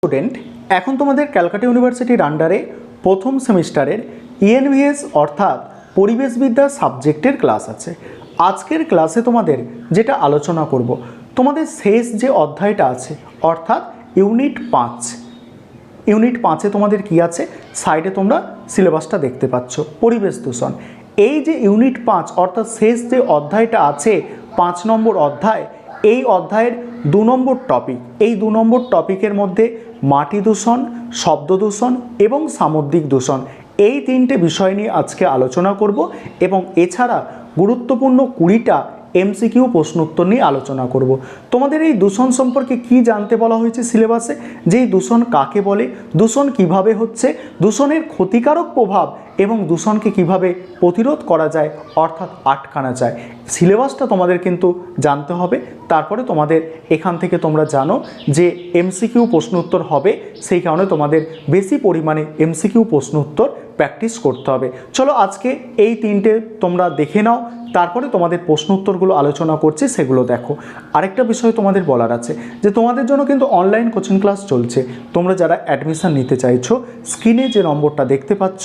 Student এখন তোমাদের ক্যালকাটা ইউনিভার্সিটির আন্ডারে প্রথম সেমিস্টারের ইএনভিএস অর্থাৎ পরিবেশবিদ্যা সাবজেক্টের ক্লাস আছে। আজকের ক্লাসে তোমাদের যেটা আলোচনা করব, তোমাদের শেষ যে অধ্যায়টা আছে অর্থাৎ ইউনিট 5 তোমাদের কি আছে, সাইডে তোমরা সিলেবাসটা দেখতে পাচ্ছ, পরিবেশ দূষণ। এই যে ইউনিট 5 অর্থাৎ শেষ যে অধ্যায়টা আছে 5 নম্বর অধ্যায়, এই অধ্যায়ের 2 নম্বর টপিক, এই 2 নম্বর টপিকের মধ্যে মাটি দূষণ, শব্দ দূষণ এবং সামুদ্রিক দূষণ, এই 3টে বিষয় নিয়ে আজকে আলোচনা করব এবং এছাড়া গুরুত্বপূর্ণ 20টা এমসিকিউ প্রশ্ন উত্তর নিয়ে আলোচনা করব। তোমাদের এই দূষণ সম্পর্কে কি জানতে বলা হয়েছে সিলেবাসে, যে এই দূষণ কাকে বলে, দূষণ কিভাবে হচ্ছে, দূষণের ক্ষতিকারক প্রভাব এবং দূষণকে কিভাবে প্রতিরোধ করা যায় অর্থাৎ আটকানো যায়, সিলেবাসটা তোমাদের কিন্তু জানতে হবে। তারপরে তোমাদের এখান থেকে তোমরা জানো যে এমসিকিউ প্রশ্ন উত্তর হবে, সেই কারণে তোমাদের বেশি পরিমাণে এমসিকিউ প্রশ্ন উত্তর প্র্যাকটিস করতে হবে। চলো আজকে এই 3টে তোমরা দেখে নাও, তারপরে তোমাদের প্রশ্ন উত্তরগুলো আলোচনা করছি, সেগুলো দেখো। আরেকটা বিষয় তোমাদের বলার আছে যে তোমাদের জন্য কিন্তু অনলাইন কোচিং ক্লাস চলছে। তোমরা যারা অ্যাডমিশান নিতে চাইছো, স্ক্রিনে যে নম্বরটা দেখতে পাচ্ছ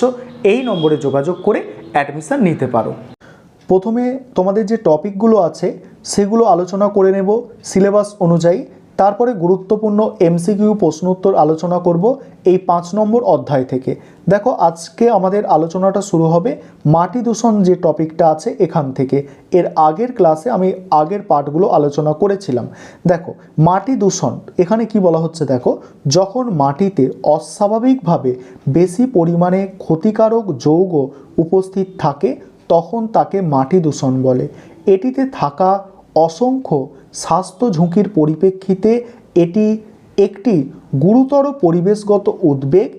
এই নম্বরে যোগাযোগ করে অ্যাডমিশান নিতে পারো। প্রথমে তোমাদের যে টপিকগুলো আছে সেগুলো আলোচনা করে নেব সিলেবাস অনুযায়ী, তারপরে গুরুত্বপূর্ণ এমসিকিউ প্রশ্ন উত্তর আলোচনা করব এই 5 নম্বর অধ্যায় থেকে। দেখো আজকে আমাদের আলোচনাটা শুরু হবে মাটি দূষণ যে টপিকটা আছে এখান থেকে। এর আগের ক্লাসে আমি আগের পার্টগুলো আলোচনা করেছিলাম। দেখো মাটি দূষণ এখানে কি বলা হচ্ছে, দেখো যখন মাটিতে অস্বাভাবিকভাবে বেশি পরিমাণে ক্ষতিকারক যৌগ উপস্থিত থাকে তখন তাকে মাটি দূষণ বলে। এটিতে থাকা অসংখ্য স্বাস্থ্য ঝুঁকির পরিপ্রেক্ষিতে এটি একটি গুরুতর পরিবেশগত উদ্বেগ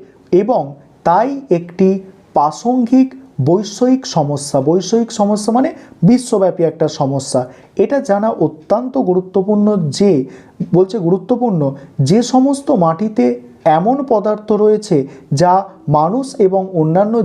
এবং তাই একটি প্রাসঙ্গিক বৈশ্বিক সমস্যা মানে বিশ্বব্যাপী একটা সমস্যা। এটা জানা অত্যন্ত গুরুত্বপূর্ণ যে যে সমস্ত মাটিতে এমন পদার্থ রয়েছে যা মানুষ এবং অন্যান্য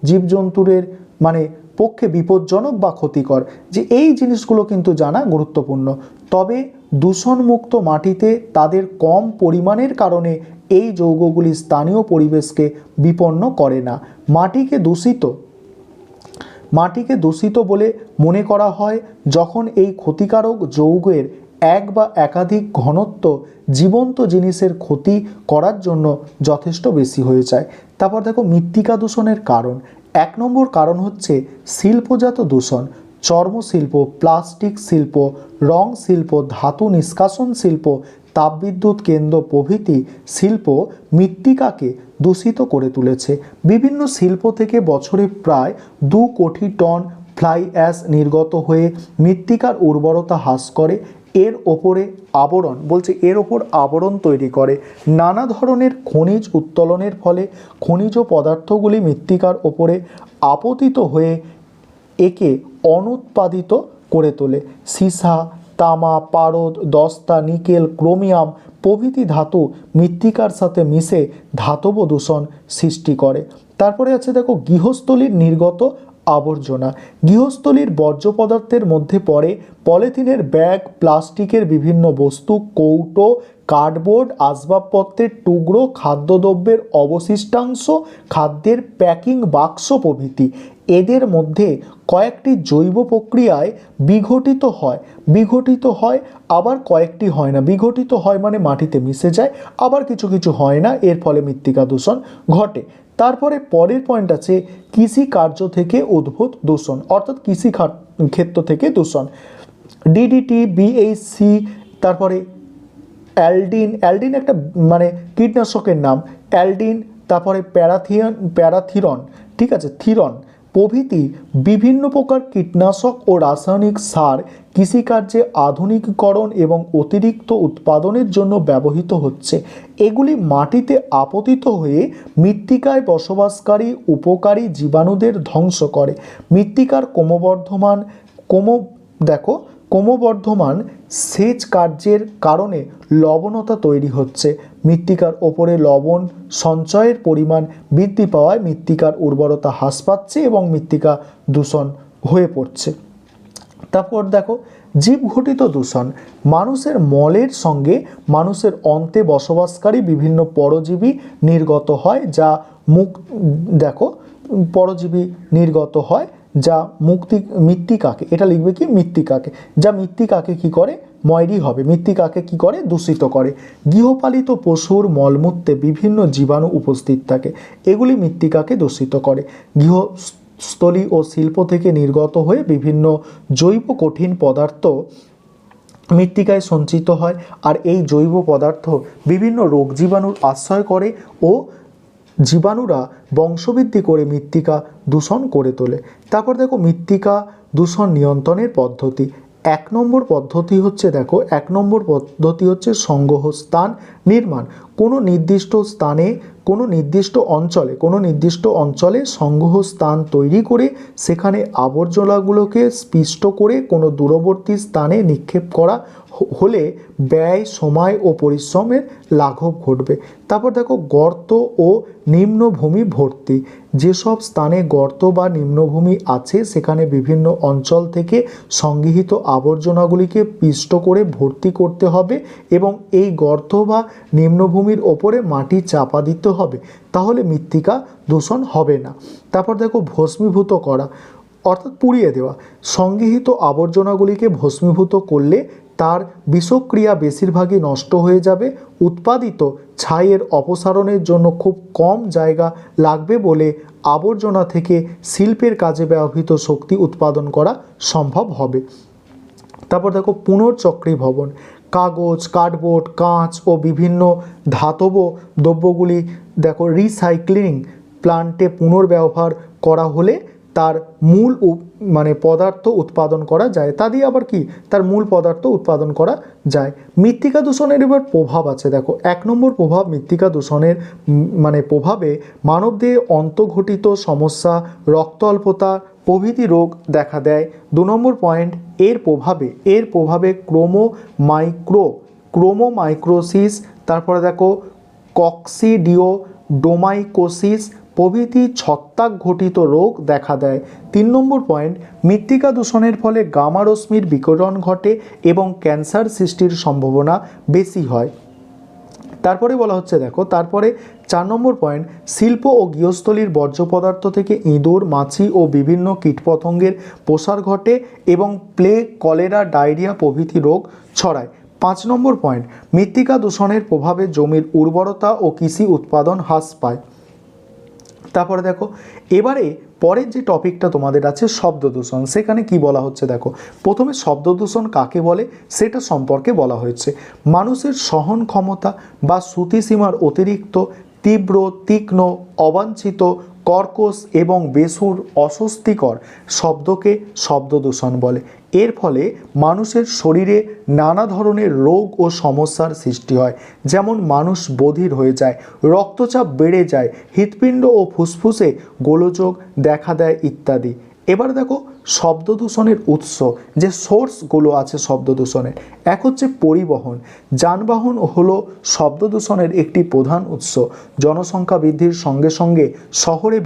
জীবজন্তুরের মানে পক্ষে বিপজ্জনক বা ক্ষতিকর, যে এই জিনিসগুলো কিন্তু জানা গুরুত্বপূর্ণ। তবে দূষণমুক্ত মাটিতে তাদের কম পরিমাণের কারণে এই যৌগগুলি স্থানীয় পরিবেশকে বিপন্ন করে না। মাটিকে দূষিত বলে মনে করা হয় যখন এই ক্ষতিকারক যৌগের এক বা একাধিক ঘনত্ব জীবন্ত জিনিসের ক্ষতি করার জন্য যথেষ্ট বেশি হয়ে যায়। তারপর দেখো মৃত্তিকা দূষণের কারণ। 1 নম্বর কারণ হচ্ছে শিল্পজাত দূষণ। চর্মশিল্প, প্লাস্টিক শিল্প, রং শিল্প, ধাতু নিষ্কাশন শিল্প, তাপবিদ্যুৎ কেন্দ্র প্রভৃতি শিল্প মৃত্তিকাকে দূষিত করে তুলেছে। বিভিন্ন শিল্প থেকে বছরে প্রায় 2 কোটি টন ফ্লাই অ্যাশ নির্গত হয়ে মৃত্তিকার উর্বরতা হ্রাস করে। এর ওপর আবরণ তৈরি করে। নানা ধরনের খনিজ উত্তোলনের ফলে খনিজ পদার্থগুলি মৃত্তিকার ওপরে আপতিত হয়ে একে অনুৎপাদিত করে তোলে। সীসা, তামা, পারদ, দস্তা, নিকেল, ক্রোমিয়াম প্রভৃতি ধাতু মৃত্তিকার সাথে মিশে ধাতব দূষণ সৃষ্টি করে। তারপরে আছে দেখো গৃহস্থলীর নির্গত আবর্জনা। গৃহস্থলীর বর্জ্য পদার্থের মধ্যে পড়ে পলিথিনের ব্যাগ, প্লাস্টিকের বিভিন্ন বস্তু, কৌটো, কার্ডবোর্ড, আসবাবপত্রের টুকরো, খাদ্যদ্রব্যের অবশিষ্টাংশ, খাদ্যের প্যাকিং বাক্স প্রভৃতি। এদের মধ্যে কয়েকটি জৈব প্রক্রিয়ায় বিঘটিত হয় আবার কয়েকটি হয় না। বিঘটিত হয় মানে মাটিতে মিশে যায়, আবার কিছু কিছু হয় না, এর ফলে মৃত্তিকা দূষণ ঘটে। তারপরে পরের পয়েন্ট আছে কৃষি কার্য থেকে উদ্ভূত দূষণ অর্থাৎ কৃষি ক্ষেত্র থেকে দূষণ। ডিডিটি, বিএইচসি, তারপরে অ্যালডিন একটা মানে কীটনাশকের নাম, অ্যালডিন, তারপরে প্যারাথিরন, ঠিক আছে, থিরন প্রভৃতি বিভিন্ন প্রকার কীটনাশক ও রাসায়নিক সার কৃষিকার্যে আধুনিকীকরণ এবং অতিরিক্ত উৎপাদনের জন্য ব্যবহৃত হচ্ছে। এগুলি মাটিতে আপতিত হয়ে মৃত্তিকায় বসবাসকারী উপকারী জীবাণুদের ধ্বংস করে। মৃত্তিকার ক্রমবর্ধমান সেচ কার্যের কারণে লবণতা তৈরি হচ্ছে। মৃত্তিকার ওপরে লবণ সঞ্চয়ের পরিমাণ বৃদ্ধি পাওয়ায় মৃত্তিকার উর্বরতা হ্রাস পাচ্ছে এবং মৃত্তিকা দূষণ হয়ে পড়ছে। তারপর দেখো জীবঘটিত দূষণ, মানুষের মলের সঙ্গে মানুষের অন্তে বসবাসকারী বিভিন্ন পরজীবী নির্গত হয়, যা পরজীবী নির্গত হয় যা মৃত্তিকাকে, এটা লিখবে কি মৃত্তিকাকে, যা মৃত্তিকাকে কি করে, ময়রি হবে, মৃত্তিকাকে কি করে, দূষিত করে। গৃহপালিত পশুর মলমূত্রে বিভিন্ন জীবাণু উপস্থিত থাকে, এগুলি মৃত্তিকাকে দূষিত করে। গৃহস্থলী ও শিল্প থেকে নির্গত হয়ে বিভিন্ন জৈব কঠিন পদার্থ মৃত্তিকায় সঞ্চিত হয়, আর এই জৈব পদার্থ বিভিন্ন রোগ জীবাণুর আশ্রয় করে ও জীবাণুরা বংশবৃদ্ধি করে মৃত্তিকা দূষণ করে তোলে। তারপর দেখো মৃত্তিকা দূষণ নিয়ন্ত্রণের পদ্ধতি। এক নম্বর পদ্ধতি হচ্ছে সংগ্রহ স্থান নির্মাণ। কোনো নির্দিষ্ট অঞ্চলে সংগ্রহ স্থান তৈরি করে সেখানে আবর্জনাগুলোকে স্পষ্ট করে কোনো দূরবর্তী স্থানে নিক্ষেপ করা হলে ব্যয়, সময় ও পরিশ্রমের লাঘব ঘটবে। তারপর দেখো গর্ত ও নিম্নভূমি ভর্তি। যেসব স্থানে গর্ত বা নিম্নভূমি আছে সেখানে বিভিন্ন অঞ্চল থেকে সংগৃহীত আবর্জনাগুলিকে পিষ্ট করে ভর্তি করতে হবে এবং এই গর্ত বা নিম্নভূমির ওপরে মাটি চাপা দিতে হবে, তাহলে মৃত্তিকা দূষণ হবে না। তারপর দেখো ভস্মীভূত করা অর্থাৎ পুড়িয়ে দেওয়া। সংগৃহীত আবর্জনাগুলিকে ভস্মীভূত করলে তার বিষক্রিয়া বেশিরভাগই নষ্ট হয়ে যাবে। উৎপাদিত ছাইয়ের অপসারণের জন্য খুব কম জায়গা লাগবে বলে আবর্জনা থেকে শিল্পের কাজে ব্যবহৃত শক্তি উৎপাদন করা সম্ভব হবে। তারপর দেখো পুনর্চক্রীভবন। কাগজ, কার্ডবোর্ড, কাঁচ ও বিভিন্ন ধাতব দ্রব্যগুলি রিসাইক্লিং প্লান্টে পুনর্ব্যবহার করা হলে তার মূল পদার্থ উৎপাদন করা যায়, তা দিয়ে আবার কি তার মূল পদার্থ উৎপাদন করা যায়। মৃত্তিকা দূষণের এবার প্রভাব আছে। এক নম্বর প্রভাব, মৃত্তিকা দূষণের প্রভাবে মানবদেহে অন্তর্ঘটিত সমস্যা, রক্ত অল্পতা প্রভৃতি রোগ দেখা দেয়। 2 নম্বর পয়েন্ট, এর প্রভাবে ক্রোমোমাইক্রোসিস, তারপরে কক্সিডিওডোমাইকোসিস প্রভৃতি ছত্রাক ঘটিত রোগ দেখা দেয়। 3 নম্বর পয়েন্ট, মৃত্তিকা দূষণের ফলে গামা রশ্মির বিকিরণ ঘটে এবং ক্যান্সার সৃষ্টির সম্ভাবনা বেশি হয়। তারপরে বলা হচ্ছে 4 নম্বর পয়েন্ট, শিল্প ও গৃহস্থলীর বর্জ্য পদার্থ থেকে ইঁদুর, মাছি ও বিভিন্ন কীটপতঙ্গের প্রসার ঘটে এবং প্লেগ, কলেরা, ডায়রিয়া প্রভৃতি রোগ ছড়ায়। 5 নম্বর পয়েন্ট, মৃত্তিকা দূষণের প্রভাবে জমির উর্বরতা ও কৃষি উৎপাদন হ্রাস পায়। তারপরে এবারে পরের যে টপিকটা তোমাদের আছে শব্দ দূষণ, সেখানে কি বলা হচ্ছে প্রথমে শব্দ দূষণ কাকে বলে সেটা সম্পর্কে বলা হয়েছে। মানুষের সহন ক্ষমতা বা শ্রুতিসীমার অতিরিক্ত তীব্র, তীক্ষ্ণ, অবাঞ্ছিত, কর্কশ এবং বেসুর অস্বস্তিকর শব্দকে শব্দ দূষণ বলে। এর ফলে মানুষের শরীরে নানা ধরনের রোগ ও সমস্যার সৃষ্টি হয়, যেমন মানুষ বধির হয়ে যায়, রক্তচাপ বেড়ে যায়, হৃৎপিণ্ড ও ফুসফুসে গোলযোগ দেখা দেয় ইত্যাদি। এবার শব্দ দূষণের উৎস, যে সোর্সগুলো আছে শব্দ দূষণের। এক হচ্ছে পরিবহন। যানবাহন হলো শব্দ দূষণের একটি প্রধান উৎস। জনসংখ্যা বৃদ্ধির সঙ্গে সঙ্গে শহরে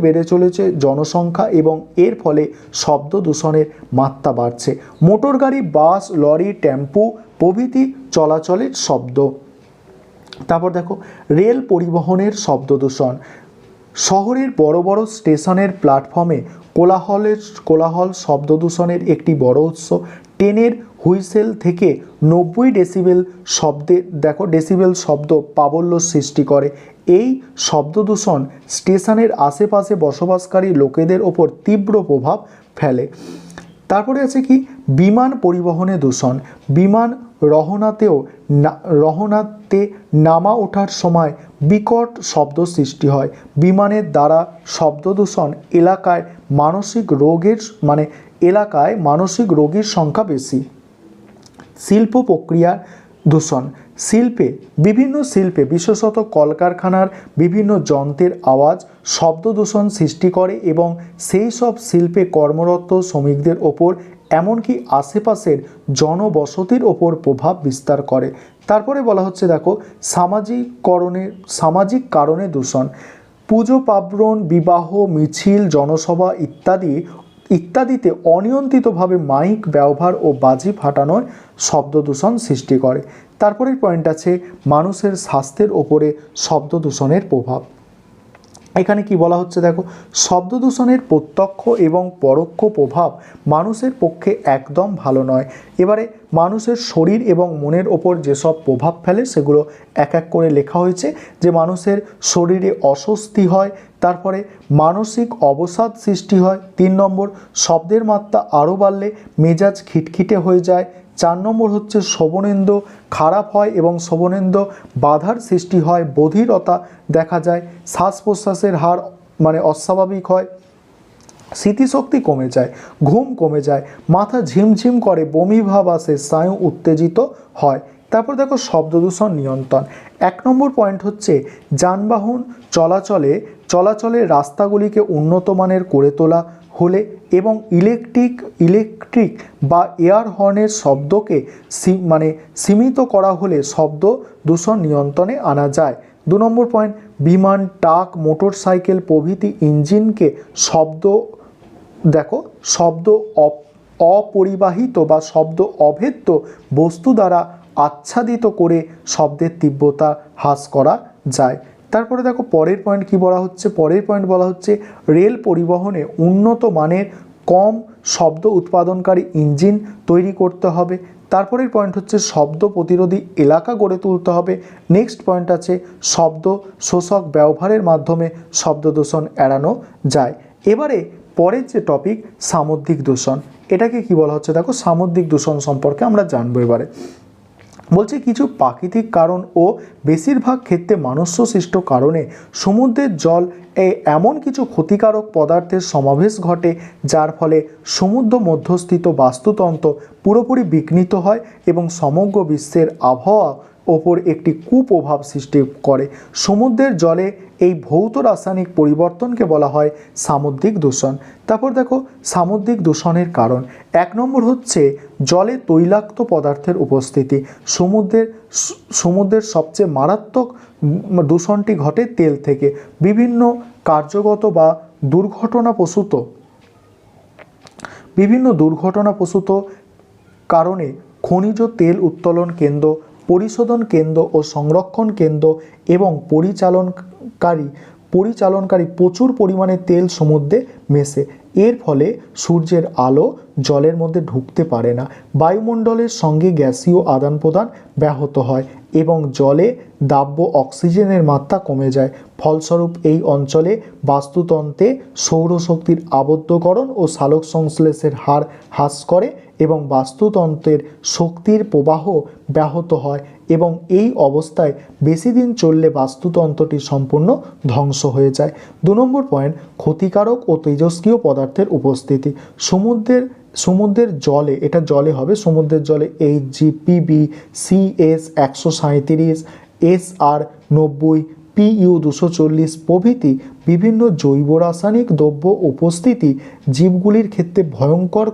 বেড়ে চলেছে জনসংখ্যা এবং এর ফলে শব্দ দূষণের মাত্রা বাড়ছে। মোটর গাড়ি, বাস, লরি, টেম্পো প্রভৃতি চলাচলের শব্দ। তারপর রেল পরিবহনের শব্দ দূষণ। শহরের বড় বড় স্টেশনের প্ল্যাটফর্মে কোলাহল শব্দ দূষণের একটি বড় উৎস। ট্রেনের হুইসেল থেকে 90 ডেসিবেল শব্দ প্রাবল্য সৃষ্টি করে। এই শব্দ দূষণ স্টেশনের আশেপাশে বসবাসকারী লোকেদের ওপর তীব্র প্রভাব ফেলে। তারপরে আছে কি বিমান পরিবহনে দূষণ। বিমান রহনাতে নামা ওঠার সময় বিকট শব্দ সৃষ্টি হয়। বিমানের দ্বারা শব্দ দূষণ এলাকায় মানসিক রোগীর সংখ্যা বেশি। শিল্প প্রক্রিয়ার দূষণ। বিভিন্ন শিল্পে বিশেষত কলকারখানার বিভিন্ন যন্ত্রের আওয়াজ শব্দ দূষণ সৃষ্টি করে এবং সেই সব শিল্পে কর্মরত শ্রমিকদের ওপর এমনকি আশেপাশের জনবসতির ওপর প্রভাব বিস্তার করে। তারপরে বলা হচ্ছে সামাজিক কারণে দূষণ। পুজো পার্বণ, বিবাহ, মিছিল, জনসভা ইত্যাদি ইত্যাদিতে অনিয়ন্ত্রিতভাবে মাইক ব্যবহার ও বাজি ফাটানোর শব্দ দূষণ সৃষ্টি করে। তারপরের পয়েন্ট আছে মানুষের স্বাস্থ্যের ওপরে শব্দ দূষণের প্রভাব। এখানে কি বলা হচ্ছে দেখো, শব্দ দূষণের প্রত্যক্ষ এবং পরোক্ষ প্রভাব মানুষের পক্ষে একদম ভালো নয়। এবারে মানুষের শরীর এবং মনের ওপর যেসব প্রভাব ফেলে সেগুলো এক এক করে লেখা হয়েছে, যে মানুষের শরীরে অস্বস্তি হয়, তারপরে মানসিক অবসাদ সৃষ্টি হয়। 3 নম্বর, শব্দের মাত্রা আরও বাড়লে মেজাজ খিটখিটে হয়ে যায়। 4 নম্বর হচ্ছে শ্রবণেন্দ্র খারাপ হয় এবং শ্রবণেন্দ্র বাধার সৃষ্টি হয়, বধিরতা দেখা যায়, শ্বাস প্রশ্বাসের হার অস্বাভাবিক হয়, স্মৃতিশক্তি কমে যায়, ঘুম কমে যায়, মাথা ঝিমঝিম করে, বমি ভাব আসে, স্নায়ু উত্তেজিত হয়। তারপর দেখো শব্দ দূষণ নিয়ন্ত্রণ। 1 নম্বর পয়েন্ট হচ্ছে যানবাহন চলাচলের রাস্তাগুলিকে উন্নত মানের করে তোলা হলে এবং ইলেকট্রিক বা এয়ার হর্নের শব্দকে সীমিত করা হলে শব্দ দূষণ নিয়ন্ত্রণে আনা যায়। 2 নম্বর পয়েন্ট, বিমান, ট্রাক, মোটর সাইকেল প্রভৃতি ইঞ্জিনকে শব্দ অপরিবাহিত বা শব্দ অভেদ্য বস্তু দ্বারা আচ্ছাদিত করে শব্দের তীব্রতা হ্রাস করা যায়। তারপরে দেখো পরের পয়েন্ট কি বলা হচ্ছে, পরের পয়েন্ট বলা হচ্ছে রেল পরিবহনে উন্নত মানের কম শব্দ উৎপাদনকারী ইঞ্জিন তৈরি করতে হবে। তারপরের পয়েন্ট হচ্ছে শব্দ প্রতিরোধী এলাকা গড়ে তুলতে হবে। নেক্সট পয়েন্ট আছে শব্দ শোষক ব্যবহারের মাধ্যমে শব্দ দূষণ এড়ানো যায়। এবারে পরের যে টপিক সামুদ্রিক দূষণ, এটাকে কি বলা হচ্ছে দেখো, সামুদ্রিক দূষণ সম্পর্কে আমরা জানবো। এবারে বলছে কিছু প্রাকৃতিক কারণ ও বেশিরভাগ ক্ষেত্রে মনুষ্যসৃষ্ট কারণে সমুদ্রের জল এমন কিছু ক্ষতিকারক পদার্থের সমাবেশ ঘটে যার ফলে সমুদ্র মধ্যস্থিত বাস্তুতন্ত্র পুরোপুরি বিঘ্নিত হয় এবং সমগ্র বিশ্বের আবহাওয়া ওপর একটি কুপ্রভাব সৃষ্টি করে। সমুদ্রের জলে এই ভৌত রাসায়নিক পরিবর্তনকে বলা হয় সামুদ্রিক দূষণ। তারপর দেখো সামুদ্রিক দূষণের কারণ। 1 নম্বর হচ্ছে জলে তৈলাক্ত পদার্থের উপস্থিতি। সমুদ্রের সবচেয়ে মারাত্মক দূষণটি ঘটে তেল থেকে। বিভিন্ন কার্যগত বা দুর্ঘটনাপ্রসূত কারণে খনিজ তেল উত্তোলন কেন্দ্র, পরিশোধন কেন্দ্র ও সংরক্ষণ কেন্দ্র এবং পরিচালনকারী প্রচুর পরিমাণে তেল সমুদ্রে মেশে। এর ফলে সূর্যের আলো জলের মধ্যে ঢুকতে পারে না, বায়ুমণ্ডলের সঙ্গে গ্যাসীয় আদান প্রদান ব্যাহত হয় এবং জলে দাব্য অক্সিজেনের মাত্রা কমে যায়। ফলস্বরূপ এই অঞ্চলে বাস্তুতন্ত্রে সৌরশক্তির আবদ্ধকরণ ও সালোক সংশ্লেষের হার হ্রাস করে এবং বাস্তুতন্ত্রের শক্তির প্রবাহ ব্যাহত হয় এবং এই অবস্থায় বেশি দিন চললে বাস্তুতন্ত্রটি সম্পূর্ণ ধ্বংস হয়ে যায়। 2 নম্বর পয়েন্ট ক্ষতিকারক ও তেজস্ক্রিয় পদার্থের উপস্থিতি। সমুদ্রের জলে, এটা জলে হবে, সমুদ্রের জলে HGPB, CS 137, SR 90, PU 240 প্রভৃতি বিভিন্ন জৈব রাসায়নিক দ্রব্য উপস্থিতি জীবগুলির ক্ষেত্রে ভয়ঙ্কর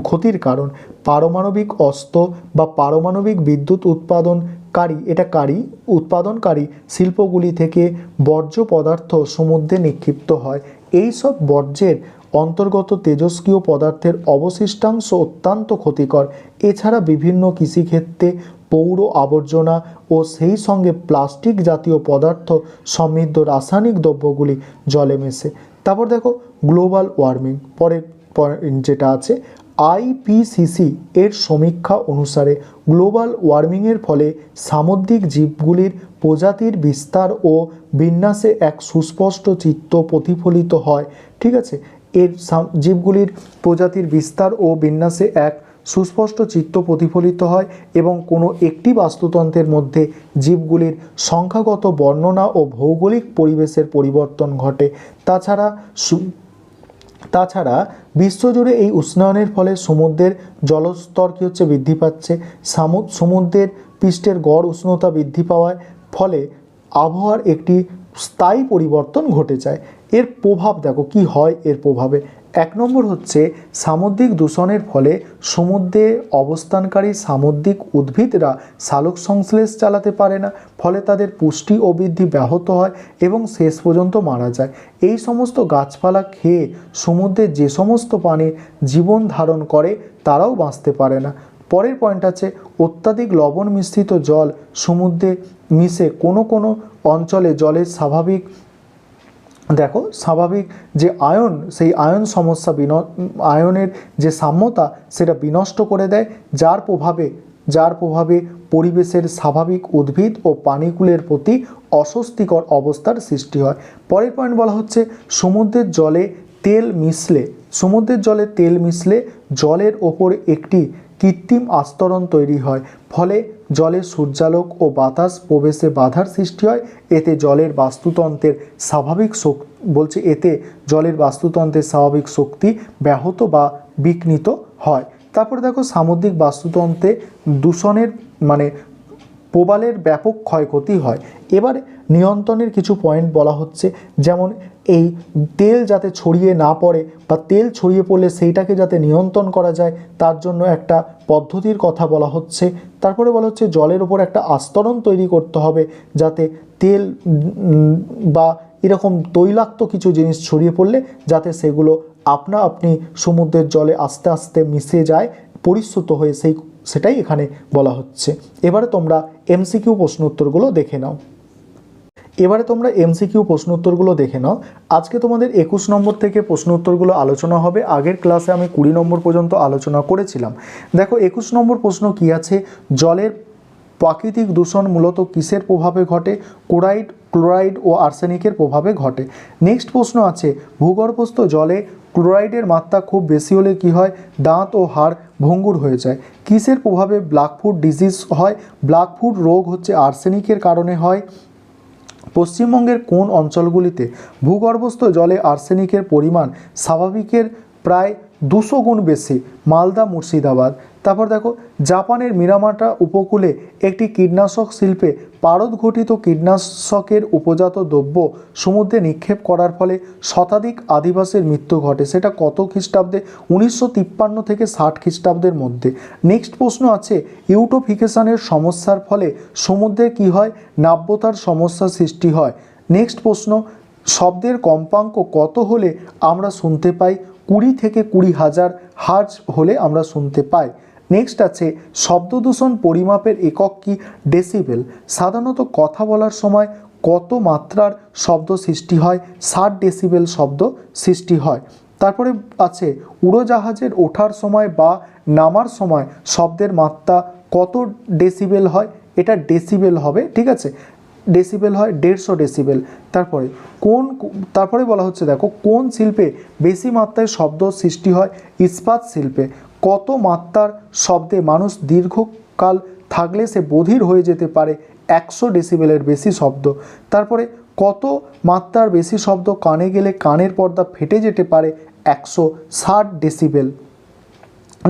ক্ষতির কারণ। পারমাণবিক অস্ত্র বা পারমাণবিক বিদ্যুৎ উৎপাদনকারী শিল্পগুলি থেকে বর্জ্য পদার্থ সমুদ্রে নিক্ষিপ্ত হয়। এই সব বর্জ্যের অন্তর্গত তেজস্ক্রিয় পদার্থের অবশিষ্টাংশ অত্যন্ত ক্ষতিকর। এছাড়া বিভিন্ন কৃষিক্ষেত্রে পৌর আবর্জনা ও সেই সঙ্গে প্লাস্টিক জাতীয় পদার্থ সমৃদ্ধ রাসায়নিক দ্রব্যগুলি জলে মেশে। তারপর দেখো গ্লোবাল ওয়ার্মিং। পরের যেটা আছে IPCC এর সমীক্ষা অনুসারে গ্লোবাল ওয়ার্মিংয়ের ফলে সামুদ্রিক জীবগুলির প্রজাতির বিস্তার ও বিন্যাসে এক সুস্পষ্ট চিত্র প্রতিফলিত হয়। ঠিক আছে, এর জীবগুলির প্রজাতির বিস্তার ও বিন্যাসে এক সুস্পষ্ট চিত্র প্রতিফলিত হয় এবং কোনো একটি বাস্তুতন্ত্রের মধ্যে জীবগুলির সংখ্যাগত বর্ণনা ও ভৌগোলিক পরিবেশের পরিবর্তন ঘটে। তাছাড়া বিশ্বজুড়ে এই উষ্ণায়নের ফলে সমুদ্রের জলস্তর কি হচ্ছে বৃদ্ধি পাচ্ছে। সমুদ্রের পৃষ্ঠের গড় উষ্ণতা বৃদ্ধি পাওয়ার ফলে আবহাওয়ার একটি স্থায়ী পরিবর্তন ঘটে যায়। এর প্রভাব দেখো কি হয়। এর প্রভাবে এক নম্বর হচ্ছে সামুদ্রিক দূষণের ফলে সমুদ্রে অবস্থানকারী সামুদ্রিক উদ্ভিদরা সালোক সংশ্লেষ চালাতে পারে না, ফলে তাদের পুষ্টি ও বৃদ্ধি ব্যাহত হয় এবং শেষ পর্যন্ত মারা যায়। এই সমস্ত গাছপালা খেয়ে সমুদ্রের যে সমস্ত প্রাণী জীবন ধারণ করে তারাও বাঁচতে পারে না। পরের পয়েন্ট আছে অত্যাধিক লবণ মিশ্রিত জল সমুদ্রে মিশে কোনো কোনো অঞ্চলে জলের স্বাভাবিক যে আয়ন, সেই আয়ন সমস্যা আয়নের যে সাম্যতা সেটা বিনষ্ট করে দেয়, যার প্রভাবে পরিবেশের স্বাভাবিক উদ্ভিদ ও প্রাণীকুলের প্রতি অস্বস্তিকর অবস্থার সৃষ্টি হয়। পরের পয়েন্ট বলা হচ্ছে সমুদ্রের জলে তেল মিশলে জলের ওপর একটি কৃত্রিম আস্তরণ তৈরি হয়, ফলে জলে সূর্যালোক ও বাতাস প্রবেশে বাধার সৃষ্টি হয়। এতে জলের বাস্তুতন্ত্রের স্বাভাবিক শক্তি ব্যাহত বা বিঘ্নিত হয়। তারপরে দেখো সামুদ্রিক বাস্তুতন্ত্রে দূষণের প্রবালের ব্যাপক ক্ষয়ক্ষতি হয়। এবারে নিয়ন্ত্রণের কিছু পয়েন্ট বলা হচ্ছে, যেমন এই তেল যাতে ছড়িয়ে না পড়ে বা তেল ছড়িয়ে পড়লে সেইটাকে যাতে নিয়ন্ত্রণ করা যায় তার জন্য একটা পদ্ধতির কথা বলা হচ্ছে। তারপরে বলা হচ্ছে জলের ওপর একটা আস্তরণ তৈরি করতে হবে যাতে তেল বা এরকম তৈলাক্ত কিছু জিনিস ছড়িয়ে পড়লে যাতে সেগুলো আপনি সমুদ্রের জলে আস্তে আস্তে মিশে যায়, পরিশ্রুত হয়ে সেটাই এখানে বলা হচ্ছে। এবারে তোমরা এমসিকিউ প্রশ্ন উত্তরগুলো দেখে নাও। আজকে তোমাদের 21 নম্বর থেকে প্রশ্ন উত্তরগুলো আলোচনা হবে। আগের ক্লাসে আমি 20 নম্বর পর্যন্ত আলোচনা করেছিলাম। দেখো 21 নম্বর প্রশ্ন কি আছে, জলের প্রাকৃতিক দূষণ মূলত কিসের প্রভাবে ঘটে? ক্লোরাইড ও আর্সেনিকের প্রভাবে ঘটে। নেক্সট প্রশ্ন আছে ভূগর্ভস্থ জলে ক্লোরাইডের মাত্রা খুব বেশি হলে কি হয়? দাঁত ও হাড় ভঙ্গুর হয়ে যায়। কিসের প্রভাবে ব্ল্যাকফুট ডিজিজ হয়? ব্ল্যাকফুট রোগ হচ্ছে আর্সেনিকের কারণে হয়। পশ্চিমবঙ্গের কোন অঞ্চলগুলিতে ভূগর্ভস্থ জলে আর্সেনিকের পরিমাণ স্বাভাবিকের প্রায় 200 গুণ বেশি? মালদা, মুর্শিদাবাদ। তারপর দেখো জাপানের মিরামাটা উপকূলে একটি কীটনাশক শিল্পে পারদ ঘটিত কীটনাশকের উপজাত দ্রব্য সমুদ্রে নিক্ষেপ করার ফলে শতাধিক আদিবাসীর মৃত্যু ঘটে। সেটা কত খ্রিস্টাব্দে? 1953 থেকে 60 খ্রিস্টাব্দের মধ্যে। নেক্সট প্রশ্ন আছে ইউটোফিকেশনের সমস্যার ফলে সমুদ্রে কি হয়? নাব্যতার সমস্যা সৃষ্টি হয়। নেক্সট প্রশ্ন শব্দের কম্পাঙ্ক কত হলে আমরা শুনতে পাই? 20 থেকে 20,000 হার্জ হলে আমরা শুনতে পাই। নেক্সট আছে শব্দদূষণ পরিমাপের একক কি? ডেসিবেল। সাধারণত কথা বলার সময় কত মাত্রার শব্দ সৃষ্টি হয়? 60 ডেসিবেল শব্দ সৃষ্টি হয়। তারপরে আছে উড়োজাহাজের ওঠার সময় বা নামার সময় শব্দের মাত্রা কত ডেসিবেল হয়? এটা ডেসিবেল হবে, ঠিক আছে, ডেসিবেল হয় 150 ডেসিবেল। তারপরে বলা হচ্ছে দেখো কোন শিল্পে বেশি মাত্রায় শব্দ সৃষ্টি হয়? ইস্পাত শিল্পে। কত মাত্রার শব্দে মানুষ দীর্ঘকাল থাকলে সে বধির হয়ে যেতে পারে? 100 ডেসিবেলের বেশি শব্দ। তারপরে কত মাত্রার বেশি শব্দ কানে গেলে কানের পর্দা ফেটে যেতে পারে? 160 ডেসিবেল।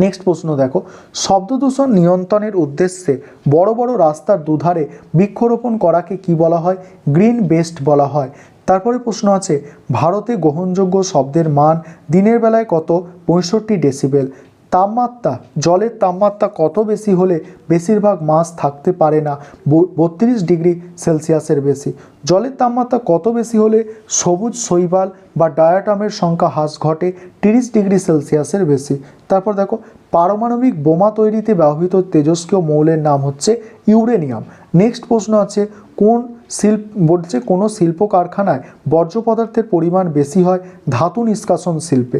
নেক্সট প্রশ্ন দেখো শব্দদূষণ নিয়ন্ত্রণের উদ্দেশ্যে বড় বড় রাস্তার দুধারে বৃক্ষরোপণ করাকে কি বলা হয়? গ্রিন বেস্ট বলা হয়। তারপরে প্রশ্ন আছে ভারতে গ্রহণযোগ্য শব্দের মান দিনের বেলায় কত? 65 ডেসিবেল। তাপমাত্রা, জলের তাপমাত্রা কত বেশি হলে বেশিরভাগ মাছ থাকতে পারে না? 32 ডিগ্রি সেলসিয়াসের বেশি। জলের তাপমাত্রা কত বেশি হলে সবুজ শৈবাল বা ডায়াটামের সংখ্যা হ্রাস ঘটে? 30 ডিগ্রি সেলসিয়াসের বেশি। তারপর দেখো পারমাণবিক বোমা তৈরিতে ব্যবহৃত তেজস্ক্রিয় মৌলের নাম হচ্ছে ইউরেনিয়াম। নেক্সট প্রশ্ন আছে কোনো শিল্প কারখানায় বর্জ্য পদার্থের পরিমাণ বেশি হয়? ধাতু নিষ্কাশন শিল্পে।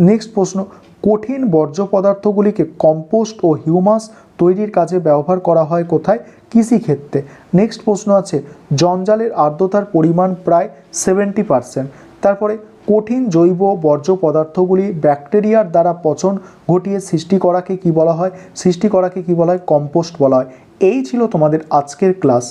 নেক্সট প্রশ্ন কঠিন বর্জ্য পদার্থগুলিকে কম্পোস্ট ও হিউমাস তৈরির কাজে ব্যবহার করা হয় কোথায়? কৃষিক্ষেত্রে। নেক্সট প্রশ্ন আছে জঞ্জালের আর্দ্রতার পরিমাণ প্রায় 70%। তারপরে কঠিন জৈব বর্জ্য পদার্থগুলি ব্যাকটেরিয়ার দ্বারা পচন ঘটিয়ে সৃষ্টি করাকে কি বলা হয়? কম্পোস্ট বলা হয়। এই ছিল তোমাদের আজকের ক্লাস।